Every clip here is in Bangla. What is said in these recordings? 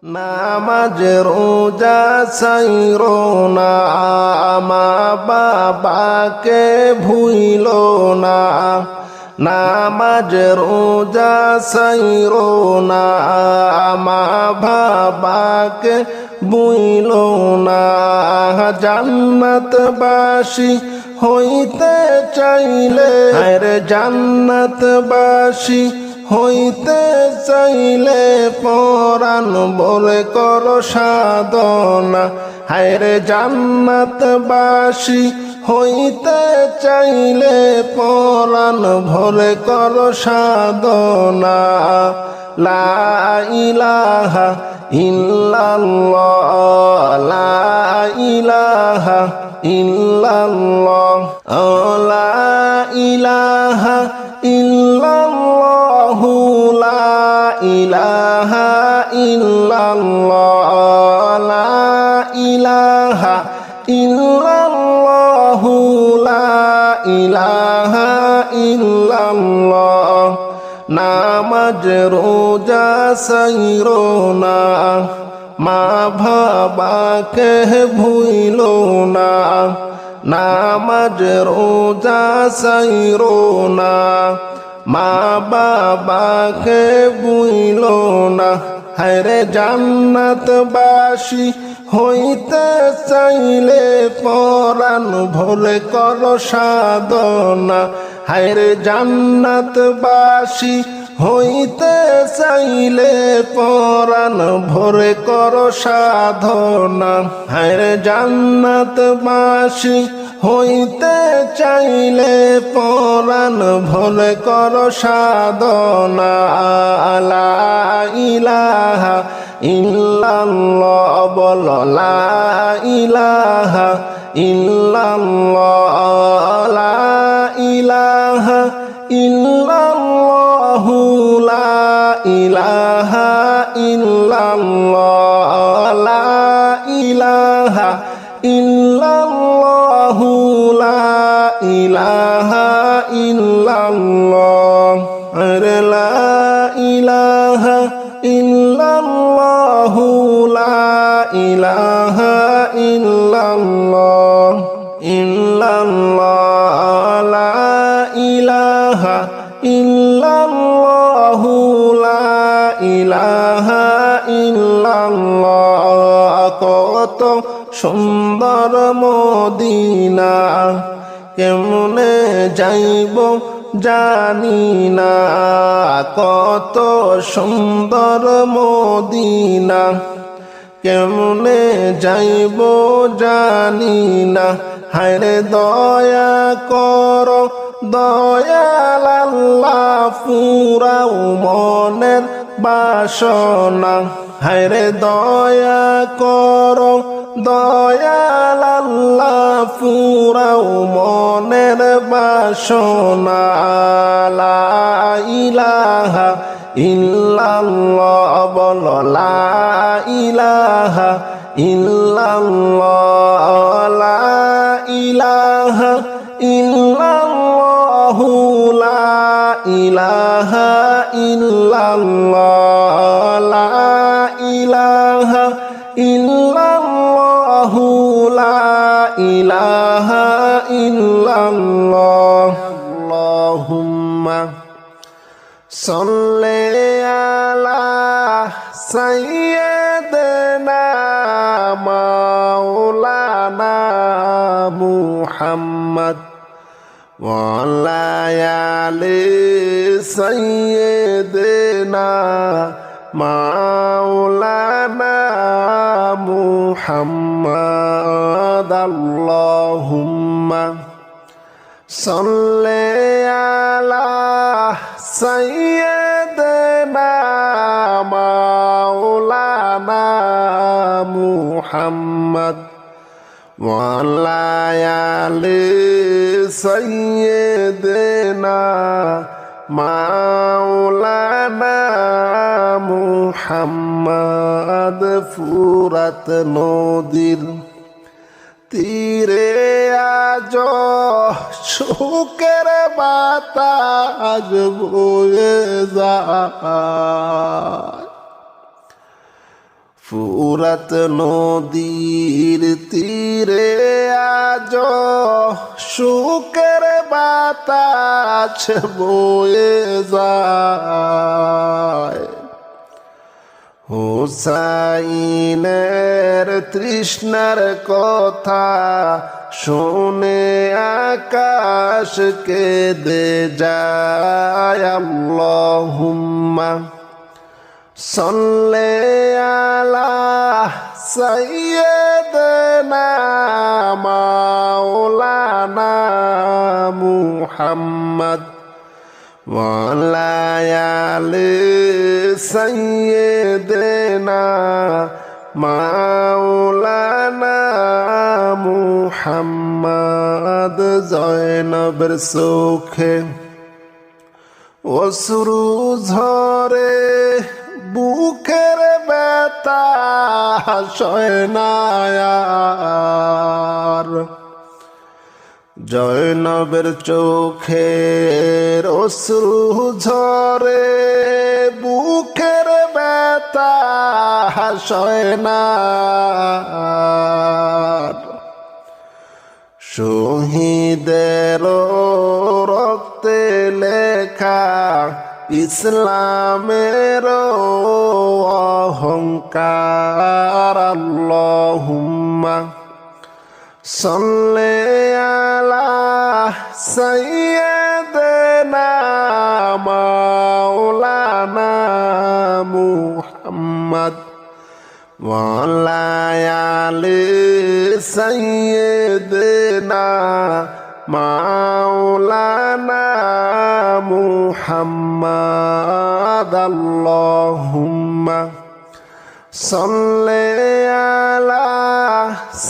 নামাজ রোজা ছাইরো না, মা বাবাকে ভুইলো না। নামাজ রোজা ছাইরো না, মা বাবাকে ভুইলো না। জান্নাতবাসী হইতে চাইলে, আরে জান্নাতবাসী হইতে চাইলে পরাণ বলে কর সাধনা। হায়রে জান্নাতবাসী হইতে চাইলে পরাণ ভরে কর সাধনা। লা ইলাহা ইল্লাল্লাহ, লা ইলাহা ইল্লাল্লাহ, লা ইলাহা ইল্লাল্লাহ, লা ইলাহা ইল্লাল্লাহ, লা ইলাহা ইল্লাল্লাহ, লা ইলাহা ইল্লাল্লাহ। নামাজ রোজা ছাইরো না, মা বাবাকে ভুইলো না। নামাজ রোজা ছাইরো না, মা বাবাকে ভুইলো না। হায়রে জান্নাতবাসী হইতে চাইলে পরাণ ভরে কর সাধনা। হায়রে জান্নাতবাসী হইতে চাইলে পরাণ ভরে কর সাধনা। হায়রে জান্নাতবাসী হইতে চাইলে পরাণ ভরে কর সাধনা। লা ইলাহা ইল্লাল্লাহ, বল লা ইলাহা ইল্লাল্লাহ, লা ইলাহা ইল্লাল্লাহ, লা ইলাহা ইল্লাল্লাহ, লা ইলাহা ইল্লাল্লাহ, লা ইলাহা ইল্লাল্লাহ। আরে লা ইলাহা ইল্লাল্লাহ, লা ইলাহা ইল্লাল্লাহ, ইল্লাল্লাহ, লা ইলাহা ইল্লাল্লাহ, লা ইলাহা ইল্লাল্লাহ। কত সুন্দর মদিনা, কেমনে যাইব জানি না। কত সুন্দর মদিনা, কেমনে যাইব জানি না। হায়রে দয়া কর দয়াল আল্লাহ, পুরাও মনের বাসনা। হায়রে দয়া কর দয়াল আল্লাহ, পুরাও মনের বাসনা। লা ইলাহা ইল্লাল্লাহ, বল লা ইলাহা ইল্লাল্লাহ, লা ইলাহা ইল্লাল্লাহ, লা ইলাহা ইল্লাল্লাহ, লা ইলাহা ইল্লাল্লাহ, লা ইলাহা ইল্লাল্লাহ। আল্লাহুম্মা সাল্লি আলা সাইয়্যিদিনা মাওলানা মুহাম্মদ ওয়া আলা আলি সাইয়্যিদিনা মাওলানা মুহাম্মদ। আল্লাহুম্মা সাল্লি আলা সাইয়্যিদিনা মাওলানা মুহাম্মদ ওয়া আলা আলি সাইয়্যিদিনা মাওলানা মুহাম্মদ। ফুরাত নদীর তীরে আজ সুখের বাতাস বয়ে যায়। ফুরাত নদীর তীরে আজ সুখের বাতাস বয়ে যায়। হুসাইনের তৃষ্ণার কথা শুনে আকাশ কেঁদে যায়। আল্লাহুম্মা সাল্লি আলা সাইয়্যিদিনা মাওলানা মুহাম্মদ ওয়া আলা আলি সাইয়্যিদিনা মাওলানা মুহাম্মদ। জয়নবের চোখে অশ্রু ঝরে, বুকের ব্যথা সয় না আর। জয়নবের চোখের অশ্রু ঝরে, বুকের ব্যথা সয় না আর। শহীদের রক্তে লেখা ইসলামের অহংকার। আল্লাহুম্মা সাল্লি আলা সাইয়্যিদিনা মাওলানা মুহাম্মদ ওয়া আলা আলি সাইয়্যিদিনা মাওলানা মুহাম্মদ। আল্লাহুম্মা সাল্লি আলা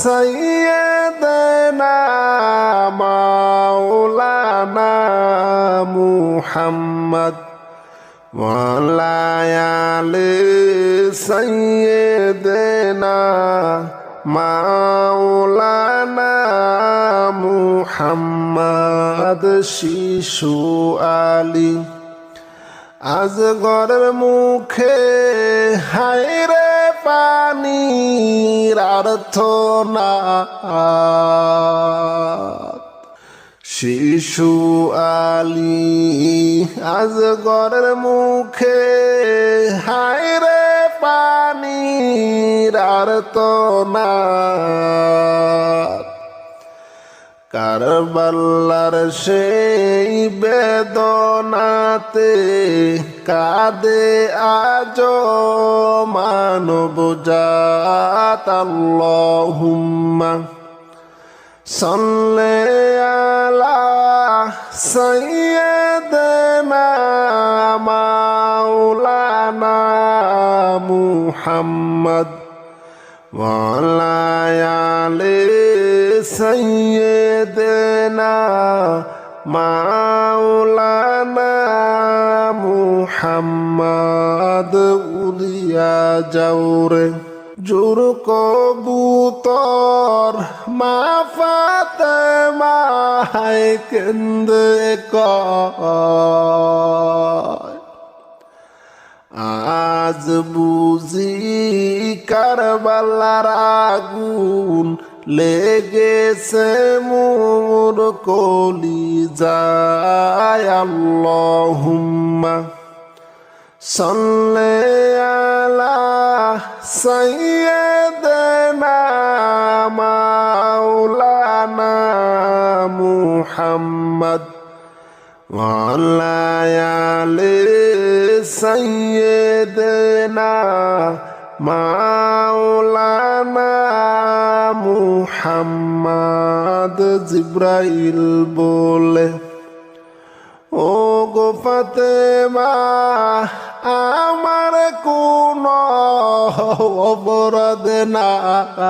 সাইয়্যিদিনা মাওলানা মুহাম্মদ ওয়া আলা আলি সাইয়্যিদিনা মাওলানা মুহাম্মদ। শিশু আলী আজগরের মুখে হায়রে পানির আর্তনা। শিশু আলী আজগরের মুখে হায়রে পানির আর্তনা। কারবালার সেই বেদনাতে কাঁদে আজ মানব জাত। আল্লাহুম্মা সাল্লি আলা সাইয়্যিদিনা মাওলানা মুহাম্মদ ওয়া আলা আলি সাইয়্যিদিনা মাওলানা মুহাম্মদ। উড়িয়া যাওরে জোর কবুতর মা ফাতেমায় কেন্দে কয়, আজ বুঝি কারবালার আগুন লেগেছে মোর কলিজায়। আল্লাহুম্মা সাল্লি আলা সাইয়্যিদিনা মাওলানা মুহাম্মদ ওয়া আলা আলি সাইয়্যিদিনা মাওলানা মুহাম্মদ। জিবরাইল বলে, ও গো ফাতেমা, আমার কোন অপরাধ নাই।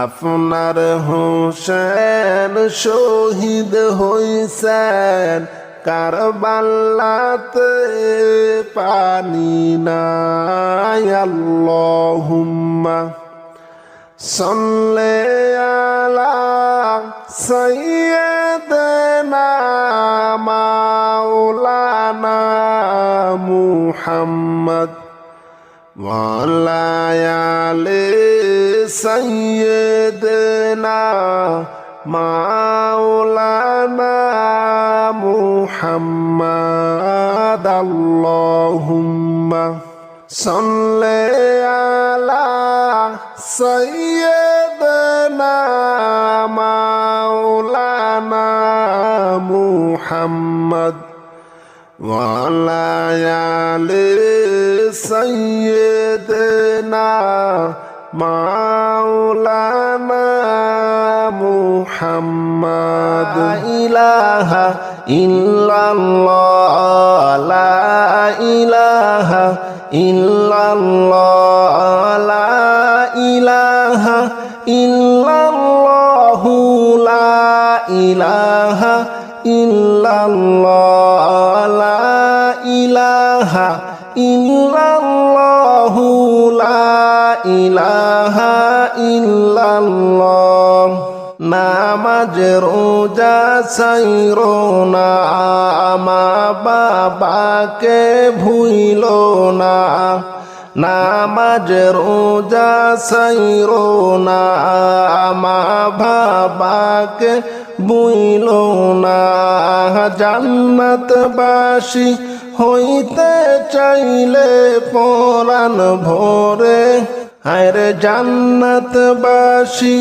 আপনার হোসেন শহীদ হইছেন কারবালাতে পানি নাই। আল্লাহুম্মা সাল্লি আলা সাইয়্যিদিনা মাওলানা محمد وعلى آل سيدنا مولانا محمد اللهم صل على سيدنا مولانا محمد وعلى آل سيدنا مولانا محمد لا إله إلا الله لا إله إلا الله لا إله إلا الله لا إله إلا الله لا إله إلا الله لا إله إلا الله নামাজ রোজা ছাইরো না মা বাবাকে ভুইলো না নামাজ রোজা ছাইরো না মা বাবাকে ভুইলো না জান্নাতবাসী হইতে চাইলে পরাণ ভরে হায়রে জান্নাতবাসী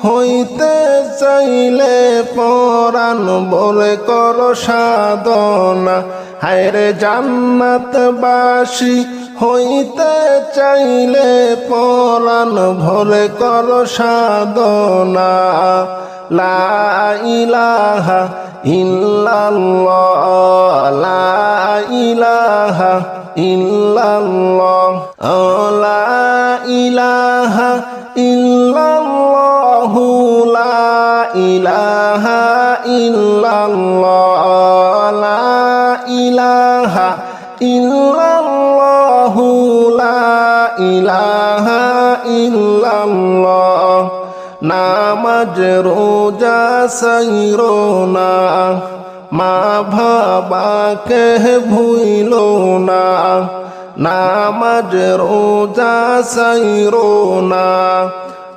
হইতে চাইলে পরাণ ভরে কর সাধনা হায়রে জান্নাতবাসী হইতে চাইলে পরাণ ভরে কর সাধনা লা ইলাহা ইল্লাল্লাহ লা ইলাহা ইল্লাল্লাহ লা ইলাহা ইল্লাল্লাহ লা ইলাহা ইল্লাল্লাহ লা ইলাহা ইল্লাল্লাহ লা ইলাহা ইল্লাল্লাহ নামাজ রোজা ছাইরো না মা বাবাকে ভুইলো না নামাজ রোজা ছাইরো না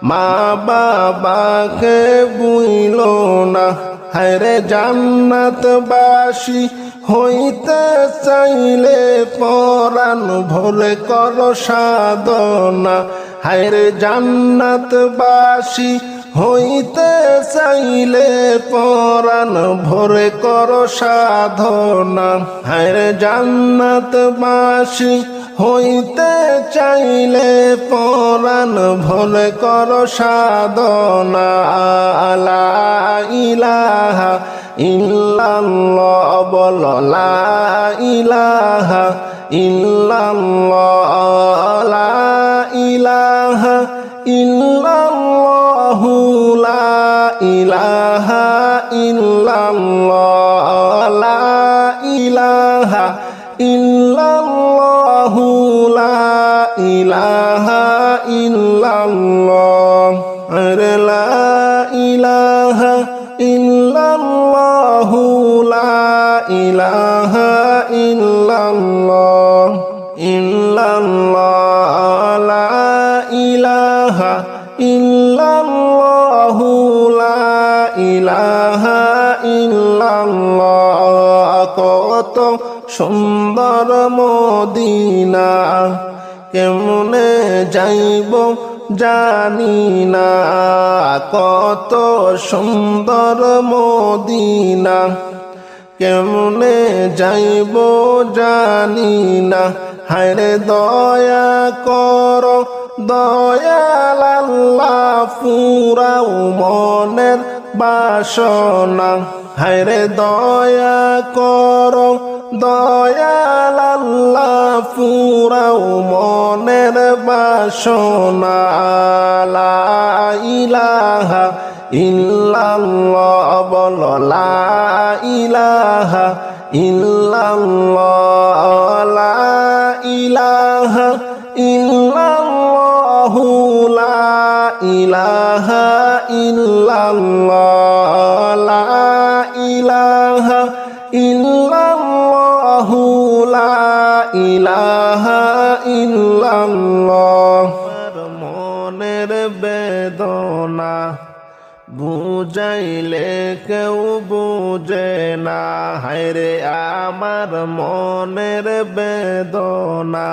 মা বাবাকে ভুইলো না হায়রে জান্নাতবাসী হইতে চাইলে পরাণ ভরে কর সাধনা হায়রে জান্নাতবাসী হইতে চাইলে পরাণ ভরে কর সাধনা হায়রে জান্নাতবাসী হইতে চাইলে পরাণ ভরে কর সাধনা লা ইলাহা ইল্লাল্লাহ বল লা ইলাহা ইল্লাল্লাহ লা ইলাহা ইল্লাল্লাহ লা ইলাহা ইল্লাল্লাহ লা ইলাহা ইল্লাল্লাহ লা ইলাহা ইল্লাল্লাহ লা ইলাহা ইল্লাল্লাহ লা ইলাহা ইল্লাল্লাহ ইল্লাল্লাহ লা ইলাহা ইল্লাল্লাহ লা ইলাহা ইল্লাল্লাহ কত সুন্দর মদিনা কেমনে যাইব জানি না কত সুন্দর মদিনা কেমনে যাইব জানি না হায়রে দয়া কর দয়াল আল্লাহ পুরাও মনের বাসনা হায়রে দয়া কর দয়াল আল্লাহ পুরাও মনের বাসনা লা ইলাহা ইল্লাল্লাহ বল লা ইলাহা ইল্লাল্লাহ লা ইলাহা ইল্লাল্লাহ লা ইলাহা ইল্লাল্লাহ লা ইলাহা ইল্লাল্লাহ ইলাহা ইল্লাল্লাহ। মনের বেদনা বুঝাইলে কেউ বুঝে না, হায়রে আমার মনের বেদনা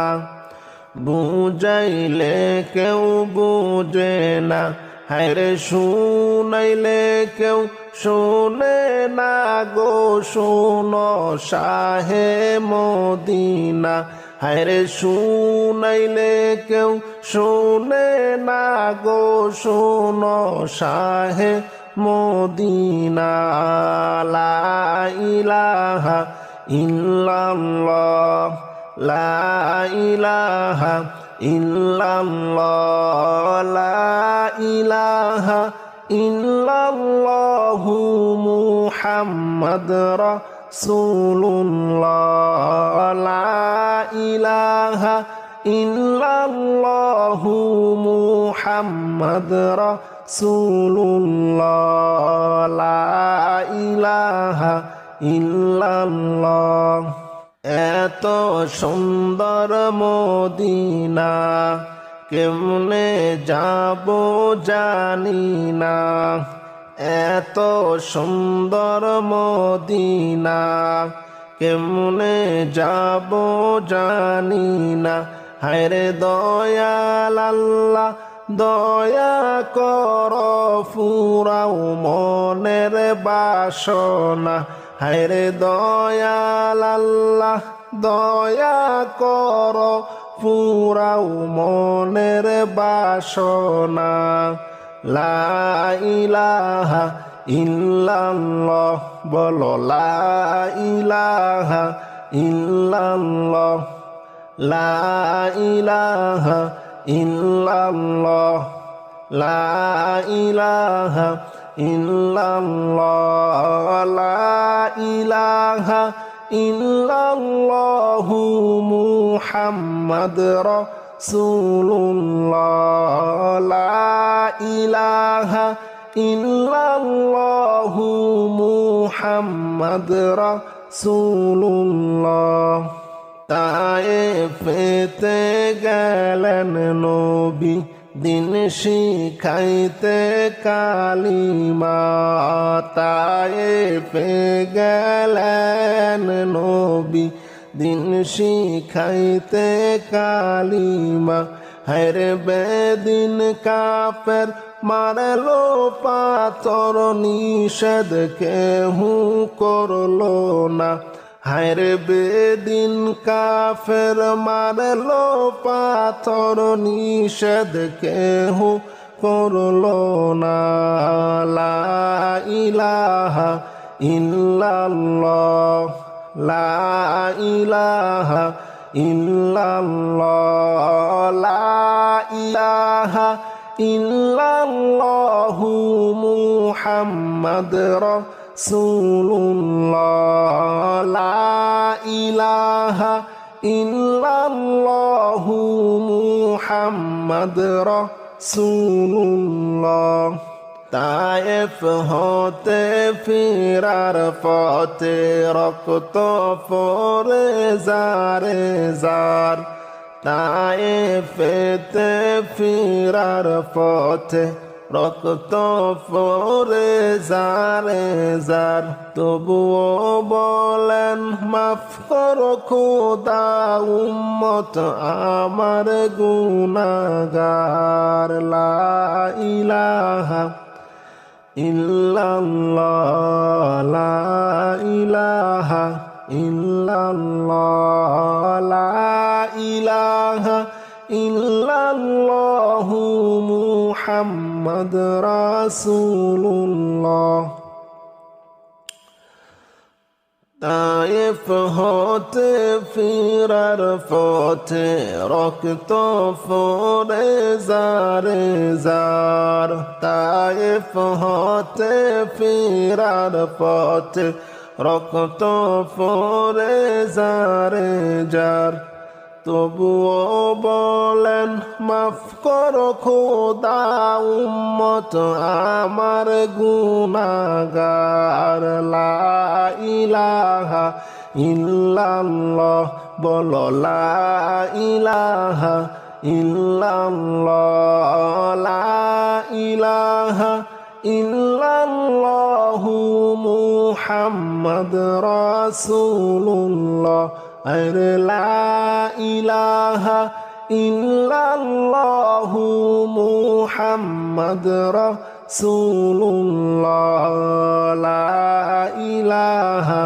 বুঝাইলে কেউ বুঝে না, হায়রে শুনাইলে কেউ শোনে না গো, শোনো শাহে মদিনা। হায়রে শুনাইলে কেউ শোনে না গো, শোনো শাহে মদিনা। লা ইলাহা ইল্লাল্লাহ, লা ইলাহা ইল্লাল্লাহ, লা ইলাহা ইল্লাল্লাহু মুহাম্মাদ রাসূলুল্লাহ, লা ইলাহা ইল্লাল্লাহু মুহাম্মাদ রাসূলুল্লাহ, লা ইলাহা ইল্লাল্লাহ। এত সুন্দর মদিনা কেমনে যাব জানি না, এত সুন্দর মদিনা কেমনে যাব জানি না। হায়রে দয়াল আল্লাহ দয়া কর, ফুরাও মনের বাসনা। হায়রে দয়াল আল্লাহ দয়া কর, ফুরাও মনের বাসনা। লা ইলাহা ইল্লাল্লাহ, বলো লা ইলাহা ইল্লাল্লাহ, লা ইলাহা ইল্লাল্লাহ, লা ইলাহা ইল্লাল্লাহ, লা ইলাহা ইল্লাল্লাহু মুহাম্মাদ রাসূলুল্লাহ, লা ইলাহা ইল্লাল্লাহু মুহাম্মাদ রাসূলুল্লাহ। তায়েফেতে গেলেন নবী দিন শিখাইতে কালিমা, তায়েফে গেলেন নবী দিন শিখাইতে কালিমা। হায়রে বেদিন কাফের মারলো পাথর, নিষেধ কেহু করলো না। হায়রে বেদিন কাফের মারলো পাথর, নিষেধ কেহু করলো না। লা ইলাহা ইল্লাল্লাহ, লা ইলাহা ইল্লাল্লাহ, লা ইলাহা ইল্লাল্লাহু মুহাম্মাদ রাসূলুল্লাহ, লা ইলাহা ইল্লাল্লাহু মুহাম্মাদ রাসূলুল্লাহ। তায়েফ হতে ফিরার পথে রক্ত পড়ে জারে জার, তায়েফেতে ফিরার পথে রক্ত পড়ে জারে জার। তবুও বলেন মাফ করো খোদা, উম্মত আমার গুনাহগার। লা ইলাহা ইল্লাল্লাহ, লা ইলাহা ইল্লাল্লাহ, লা ইলাহা ইল্লাল্লাহু মুহাম্মাদ রাসূলুল্লাহ। তায়েফ হতে ফিরার পথে রক্ত পড়ে জারে জার, তায়েফ হতে ফিরার পথে রক্ত পড়ে জারে জার। তবুও বলেন মাফ করো খোদা, উম্মত আমার গুনাহগার। লা ইলাহা ইল্লাল্লাহ, বলো লা ইলাহা ইল্লাল্লাহ লা ইলাহা ইল্লাল্লাহু মুহাম্মদ রাসূলুল্লাহ আরে লা ইলাহা ইল্লাল্লাহু মুহাম্মদ রাসূলুল্লাহ লা ইলাহা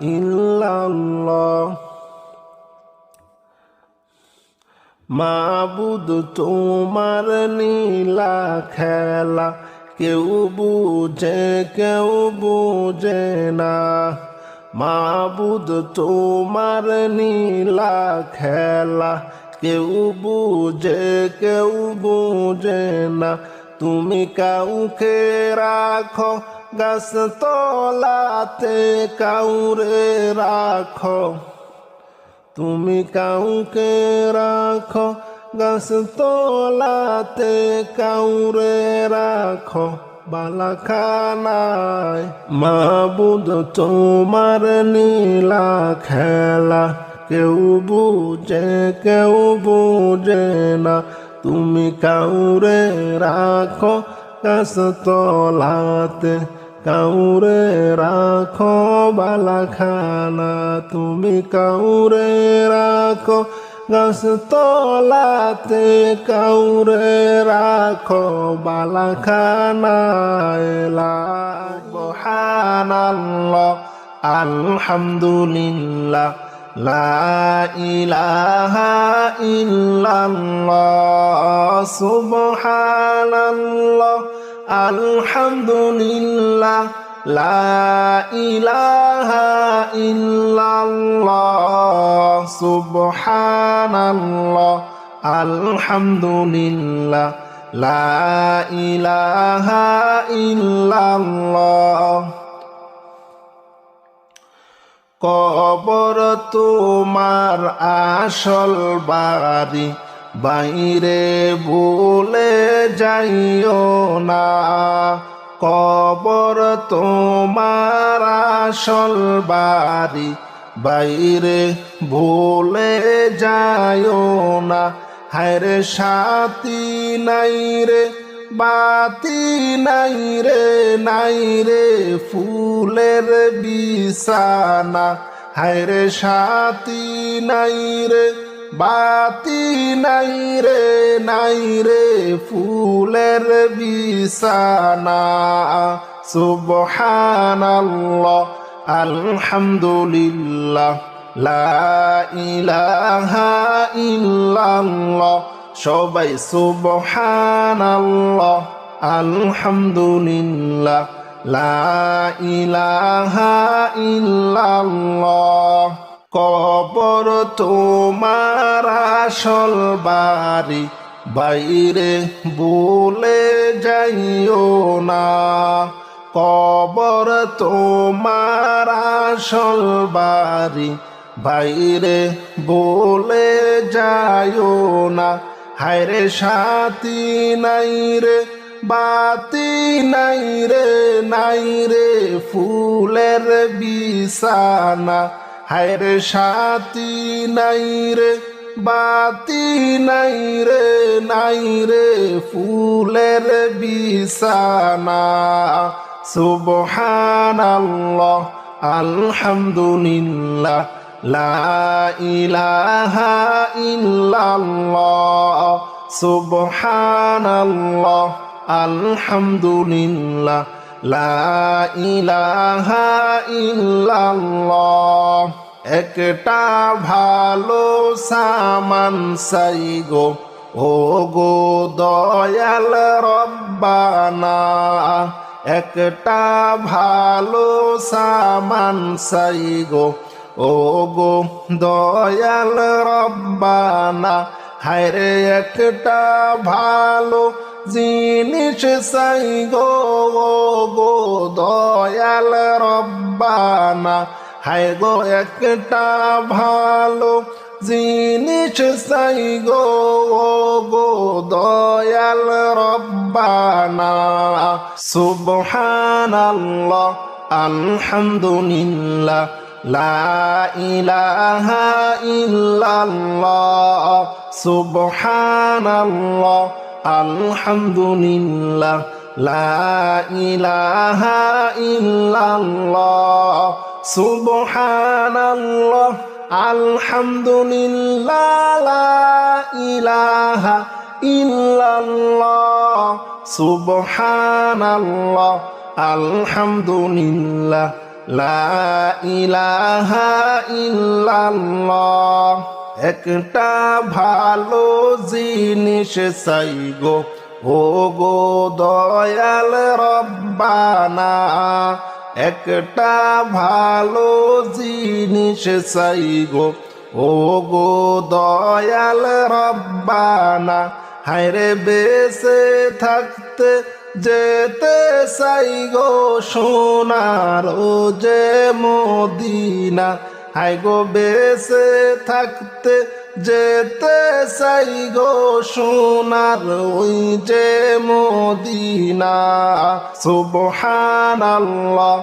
ইল্লাল্লাহ মাবুদ তোমার নীলা খেলা কেউ বুঝে না মাবুদ তোমার নীলা খেলা কেউ বুঝে না তুমি কাউকে রাখো গাছ তলাতে কাউরে রাখো তুমি কাউকে রাখো গাছ তলাতে কাউরে রাখো বালাখানায় মাবুদ তোমার নীলা খেলা কেউ বুঝে না তুমি কাউরে রাখো গাছ তলাতে কাউরে রাখো বালাখানা তুমি কাউরে রাখো গাছ তলাতে কাউরে রাখো বালাখানায় লা সুবহানাল্লাহ আলহামদুলিল্লাহ লা ইলাহা ইল্লাল্লাহ সুবহানাল্লাহ আলহামদুলিল্লাহ লা ইলাহা ইল্লাল্লাহ সুবহানাল্লাহ আলহামদুলিল্লাহ লা ইলাহা ইল্লাল্লাহ কবর তোমার আসল বাড়ি বাইরে ভুলে যাইও না কবর তোমার আসল বাড়ি বাইরে ভুলে যাইও না হায়রে সাথী নাই রে বাতি নাই রে ফুলের বিছানা হায়রে সাথী নাই রে বাতি নাই রে ফুলের বিছানা সুবহানাল্লাহ আলহামদুলিল্লাহ লা ইলাহা ইল্লাল্লাহ সবাই সুবহানাল্লাহ আলহামদুলিল্লাহ লা ইলাহা ইল্লাল্লাহ কবর তোমার আসল বাড়ি বাইরে ভুলে যাইও না কবর তোমার আসল বাড়ি বাইরে ভুলে যাইও না হায়রে সাথী নাই রে বাতি নাই রে ফুলের বিছানা হায়রে সাথী নাই রে বাতি নাই রে ফুলের বিছানা সুবহানাল্লাহ আলহামদুলিল্লাহ লা ইলাহা ইল্লাল্লাহ সুবহানাল্লাহ আলহামদুলিল্লাহ লা ইলাহা ইল্লাল্লাহ একটা ভালো সামান চাই গো ও গো দয়াল রব্বানা একটা ভালো সামান চাই গো ও গো দয়াল রব্বানা হায়রে একটা ভালো জিনিস চাই গো দয়াল রব্বানা হায় গো একটা ভালো জিনিস চাই গো দয়াল রব্বানা সুবহানাল্লাহ আলহামদুলিল্লাহ লা ইলাহা ইল্লাল্লাহ সুবহানাল্লাহ আলহামদুলিল্লাহ লা ইলাহা ইল্লাল্লাহ সুবহানাল্লাহ আলহামদুলিল্লাহ লা ইলাহা ইল্লাল্লাহ সুবহানাল্লাহ আলহামদুলিল্লাহ লা ইলাহা ইল্লাল্লাহ একটা ভালো জিনিস চাই গো ও গো দয়াল রব্বানা একটা ভালো জিনিস চাই গো ও গো দয়াল রব্বানা হায়রে বেঁচে থাকতে যেতে চাই গো সোনার যে মদিনা হায় গো বেঁচে থাকতে যেতে চাই গো সোনার ওই যে মদিনা সুবহানাল্লাহ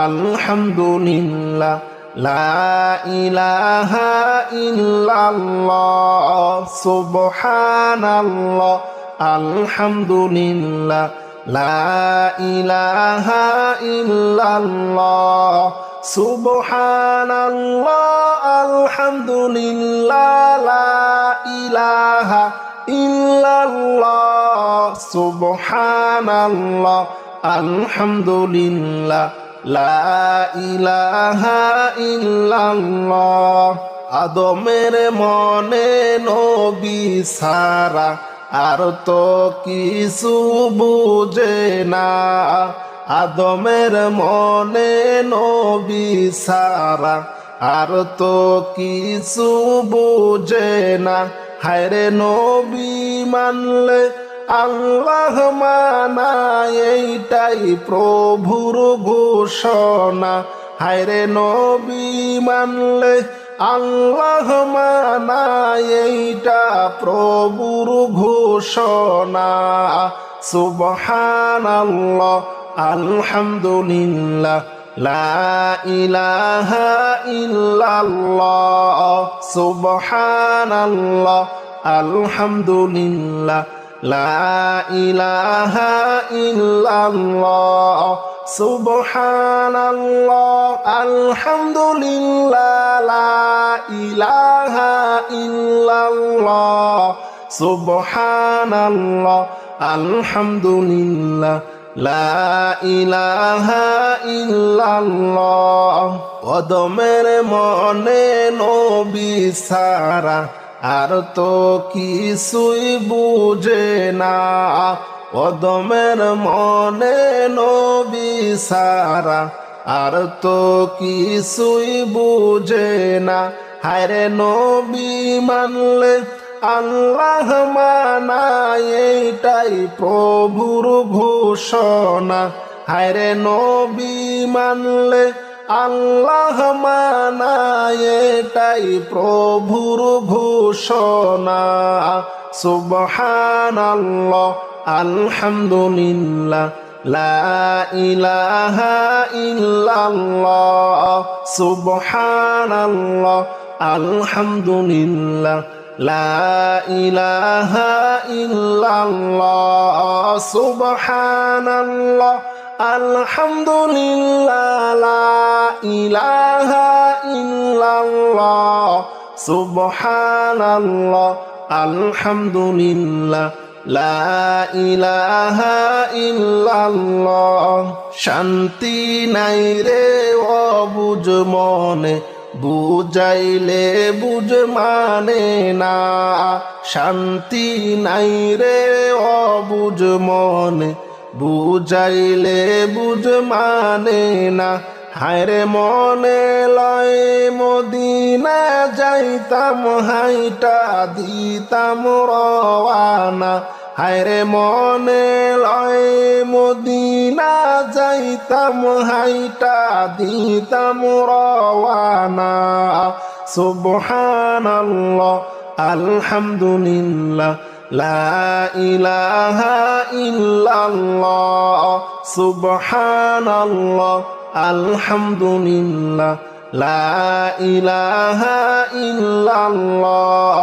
আলহামদুলিল্লাহ লা ইলাহা ইল্লাল্লাহ সুবহানাল্লাহ আলহামদুলিল্লাহ লা ইলাহা ইল্লাল্লাহ সুবহানাল্লাহ আলহামদুলিল্লাহ লা ইলাহা ইল্লাল্লাহ সুবহানাল্লাহ আলহামদুলিল্লাহ লা ইলাহা ইল্লাল্লাহ আদমের মনে নবী সারা আর তো কিছু বুঝে না আদমের মনে নবী সারা আর তো কিছু বুঝে না হায়রে নবী মানলে আল্লাহ মানা এইটাই প্রভুর ঘোষণা হায়রে নবী মানলে আল্লাহ মানা এইটা প্রভুর ঘোষণা সুবহানাল্লাহ আলহামদুলিল্লাহ লা ইলাহা ইল্লাল্লাহ সুবহানাল্লাহ আলহামদুলিল্লাহ লা ইলাহা ইল্লাল্লাহ সুবহানাল্লাহ আলহামদুলিল্লাহ লা ইলাহা ইল্লাল্লাহ সুবহানাল্লাহ আলহামদুলিল্লাহ লা ইলাহা ইল্লাল্লাহ কদমের মনে নবী সারা আর তো কিছুই বুঝে না কদমের মনে নবী সারা আর তো কিছুই বুঝে না হায়রে নবী মানলে আল্লাহ মানা এইটাই প্রভুর ঘোষণা হায়রে নবী মানলে আল্লাহ মানা এটাই প্রভুর ঘোষণা সুবহানাল্লাহ আলহামদুলিল্লাহ লা ইলাহা ইল্লাল্লাহ সুবহানাল্লাহ আলহামদুলিল্লাহ লা ইলাহা ইল্লাল্লাহ সুবহানাল্লাহ আলহামদুলিল্লাহ লা ইলাহা ইল্লাল্লাহ সুবহানাল্লাহ আলহামদুলিল্লাহ লা ইলাহা ইল্লাল্লাহ শান্তি নাই রে অবুঝ মনে বুঝাইলে বুঝ মানে না শান্তি নাই রে অবুঝ মনে বুঝাইলে বুঝ মানে না হায়রে মনে লয় মদিনা যাইতাম হাইটা দিতাম রওয়ানা হায়রে মনে লয় মদিনা যাইতাম হাইটা দিতাম রওয়ানা সুবহানাল্লাহ আলহামদুলিল্লাহ লা ইলাহা ইল্লাল্লাহ সুবহানাল্লাহ আলহামদুলিল্লাহ লা ইলাহা ইল্লাল্লাহ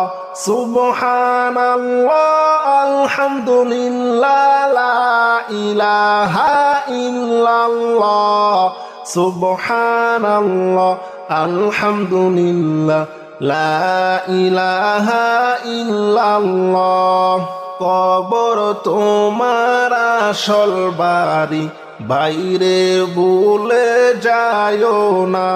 সুবহানাল্লাহ আলহামদুলিল্লাহ লা ইলাহা ইল্লাল্লাহ সুবহানাল্লাহ আলহামদুলিল্লাহ লা ইলাহা ইল্লাল্লাহ কবর তোমার আসল বাড়ি বাইরে ভুলে যায়ও না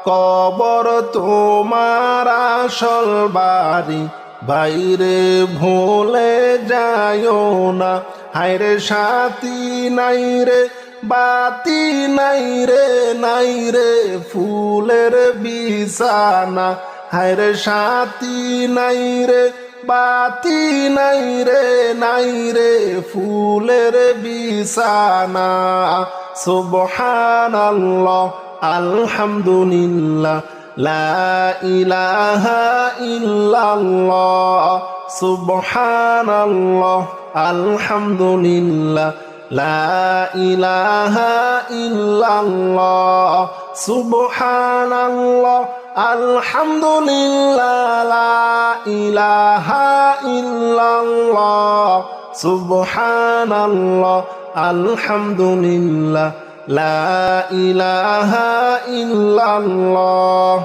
কবর তোমার আসল বাড়ি বাইরে ভুলে যায়ও না হায়রে সাথী নাই রে বাতি নাই রে ফুলের বিছানা হায়রে সাথী নাই রে বাতি নাই রে ফুলের বিছানা সুবহানাল্লাহ আলহামদুলিল্লাহ লা ইলাহা ইল্লাল্লাহ সুবহানাল্লাহ আলহামদুলিল্লাহ লা ইলাহা ইল্লাল্লাহ সুবহানাল্লাহ আলহামদুলিল্লাহ লা ইলাহা ইল্লাল্লাহ সুবহানাল্লাহ আলহামদুলিল্লাহ লা ইলাহা ইল্লাল্লাহ